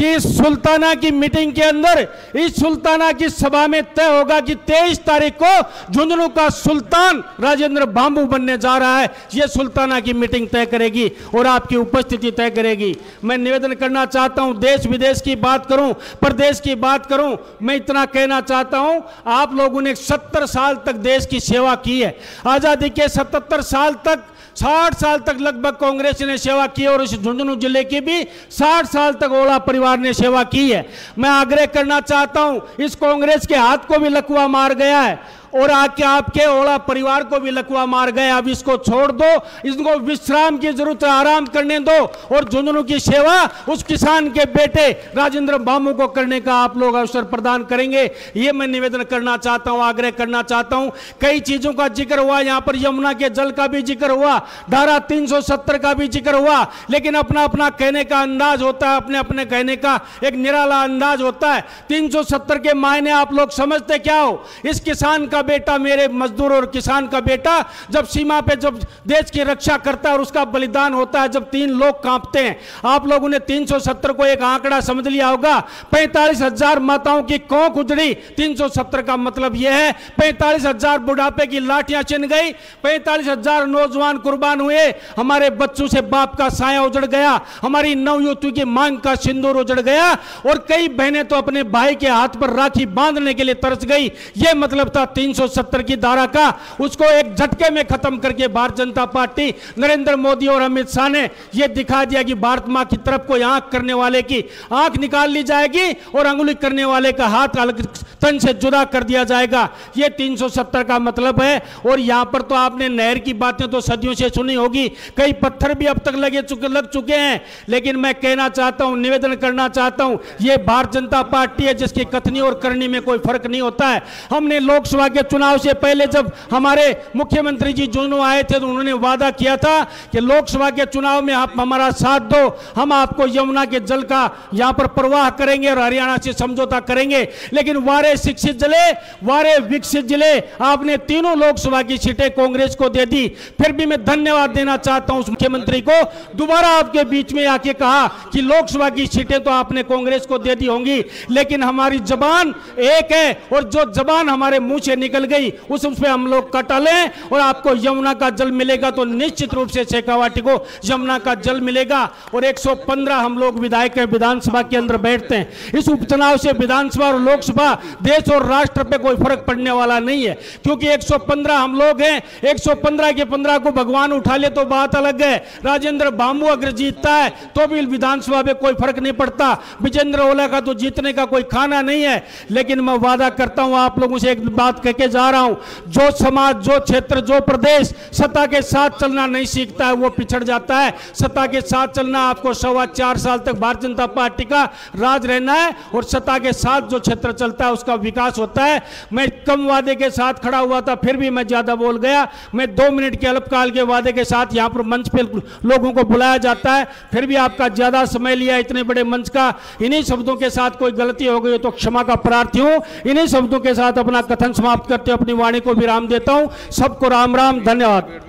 कि इस सुल्ताना की मीटिंग के अंदर, इस सुल्ताना की सभा में तय होगा कि 23 तारीख को झुंझुनू का सुल्तान राजेंद्र बांबू बनने जा रहा है। यह सुल्ताना की मीटिंग तय करेगी और आपकी उपस्थिति तय करेगी। मैं निवेदन करना चाहता हूं, देश विदेश की बात करूं, प्रदेश की बात करूं, मैं इतना कहना चाहता हूं, आप लोगों ने 70 साल तक देश की सेवा की है। आजादी के 77 साल तक, 60 साल तक लगभग कांग्रेस ने सेवा की और इस झुंझुनू जिले की भी 60 साल तक ओला परिवार ने सेवा की है। मैं आग्रह करना चाहता हूं, इस कांग्रेस के हाथ को भी लकवा मार गया है और आके आपके ओला परिवार को भी लकवा मार गए। अब इसको छोड़ दो, इसको विश्राम की जरूरत है, आराम करने दो और झुंझुनू की सेवा उस किसान के बेटे राजेंद्र बांबू को करने का आप लोग अवसर प्रदान करेंगे। ये मैं निवेदन करना चाहता हूं, आग्रह करना चाहता हूं। कई चीजों का जिक्र हुआ यहां पर, यमुना के जल का भी जिक्र हुआ, धारा 370 का भी जिक्र हुआ, लेकिन अपना अपना कहने का अंदाज होता है, अपने अपने कहने का एक निराला अंदाज होता है। 370 के मायने आप लोग समझते क्या हो? इस किसान का बेटा, मेरे मजदूर और किसान का बेटा जब सीमा पे, जब देश की रक्षा करता है और उसका बलिदान होता है, जब 3 लोग कांपते हैं। आप लोगों ने 370 को एक आंकड़ा समझ लिया होगा। 45,000 माताओं की कोख उजड़ी। 370 का मतलब यह है 45,000 बुढ़ापे की लाठियां छिन गई, 45,000 नौजवान कुर्बान हुए, हमारे बच्चों से बाप का साया उजड़ गया, हमारी नवयुवती की मांग का सिंदूर उजड़ गया और कई बहनें तो अपने भाई के हाथ पर राखी बांधने के लिए तरस गई। यह मतलब था 370 की धारा का। उसको एक झटके में खत्म करके भारतीय जनता पार्टी, नरेंद्र मोदी और अमित शाह ने यह दिखा दिया कि भारत मां की तरफ कोई आंख करने वाले की आंख निकाल ली जाएगी और अंगुली करने वाले का हाथ अलग तन से जुदा कर दिया जाएगा। यह 370 का मतलब है। और यहां पर तो आपने नहर की बातें तो सदियों से सुनी होगी, कई पत्थर भी अब तक लग चुके हैं, लेकिन मैं कहना चाहता हूं, निवेदन करना चाहता हूं, यह भारतीय जनता पार्टी है जिसकी कथनी और करनी में कोई फर्क नहीं होता है। हमने लोकसभा के चुनाव से पहले जब हमारे मुख्यमंत्री जी झुंझुनू आए थे तो उन्होंने वादा किया था कि लोकसभा के चुनाव में आप हमारा साथ दो, हम आपको यमुना के जल का यहां पर प्रवाह करेंगे और हरियाणा से समझौता करेंगे। लेकिन वारे शिक्षित जिले, वारे विकसित जिले, आपने तीनों लोकसभा की सीटें कांग्रेस को दे दी। फिर भी मैं धन्यवाद देना चाहता हूं उस मुख्यमंत्री को, दोबारा आपके बीच में आके कहा कि लोकसभा की सीटें तो आपने कांग्रेस को दे दी होंगी, लेकिन हमारी जबान एक है और जो जबान हमारे मुंह से निकल गई उस पे हम लोग कटा लें और आपको यमुना का जल मिलेगा तो निश्चित रूप से शेखावाटी को यमुना का जल मिलेगा। और 115 हम लोग विधायक हैं, विधानसभा के अंदर बैठते हैं। इस उपचुनाव से विधानसभा और लोकसभा, देश और राष्ट्र पे कोई फर्क पड़ने वाला नहीं है, क्योंकि 115 हम लोग हैं। 115 के 15 को भगवान उठा ले तो बात अलग है। राजेंद्र बांबू अगर जीतता है तो भी विधानसभा में कोई फर्क नहीं पड़ता। विजेंद्र ओला का तो जीतने का कोई खाना नहीं है। लेकिन मैं वादा करता हूं, आप लोगों से एक बात कहके जा रहा हूं, जो समाज, जो क्षेत्र, जो प्रदेश सत्ता के साथ चलना नहीं सीखता है वो पिछड़ जाता है। सत्ता के साथ चलना, आपको 4.25 साल तक भारतीय जनता पार्टी का राज रहना है और सत्ता के साथ जो क्षेत्र चलता है उसका विकास होता है। मैं कम वादे के साथ खड़ा हुआ था, फिर भी मैं ज्यादा बोल गया। मैं 2 मिनट के अल्पकाल के वादे के साथ यहां पर मंच पे लोगों को बुलाया जाता है, फिर भी आपका ज्यादा समय लिया इतने बड़े मंच का। इन्हीं शब्दों के साथ कोई गलती हो गई तो क्षमा का प्रार्थी हूं। इन्हीं शब्दों के साथ अपना कथन समाप्त करते अपनी वाणी को विराम देता हूं। सबको राम राम, धन्यवाद।